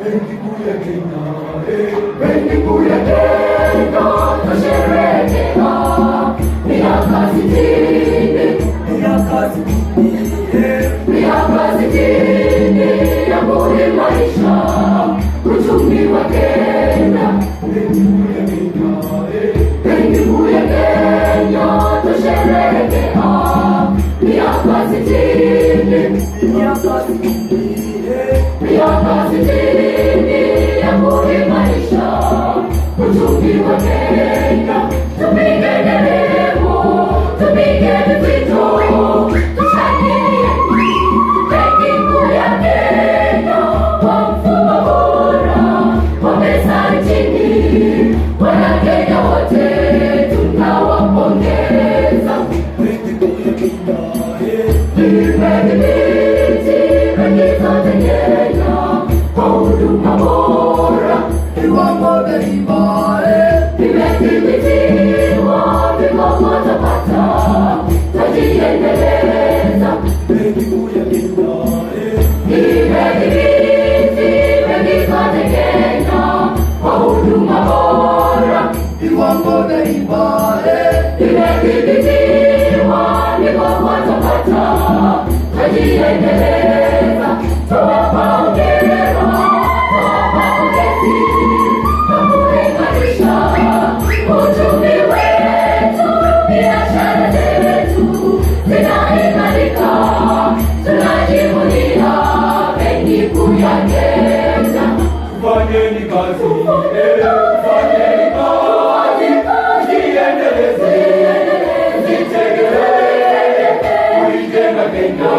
benki kuu ya Kenya, benki kuu ya Kenya twasherehekea miaka 60 ya kuimarisha uchumi wa Kenya. Benki kuu ya Kenya twasherehekea miaka 60 ya kuimarisha uchumi wa Kenya. Tupige nderemo, tupige vito, tushangilie benki kuu ya Kenya kwa mfumo bora wa pesa nchini. Wanakenya wote tunawapongeza. benki kuu ya Kenya, imedhibiti benki zote Kenya kwa huduma bora, viwango vya riba, imedhibitiwa viwango tapata tajiendeleza. benki kuu ya Kenya, Imedhibiti benki zote Kenya kwa huduma bora, viwango vya riba, imedhibitiwa viwango tapata tajiendeleza. Tuwapa hongera, tuwapa pongezi kwa kuimarisha uchumi wetu, biashara zetu zinaimarika, tunajivunia benki kuu ya Kenya. fanyeni kazi, fanyeni kazi, jiendeleze, jitegemee, kuijenga Kenya,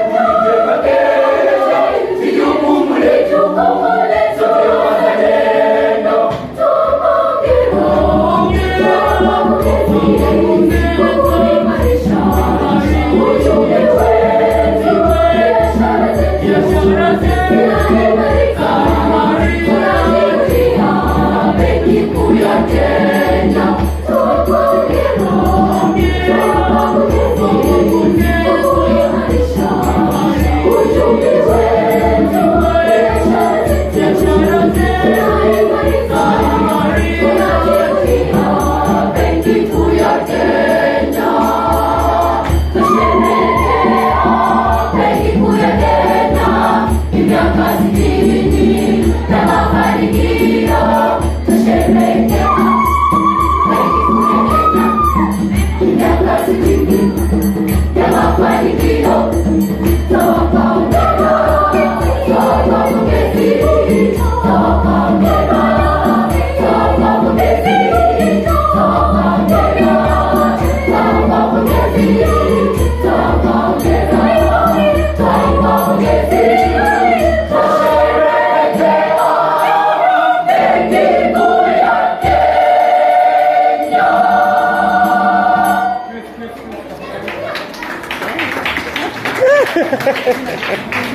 kuijenga Kenya, ni jukumu letu sote wazalendo.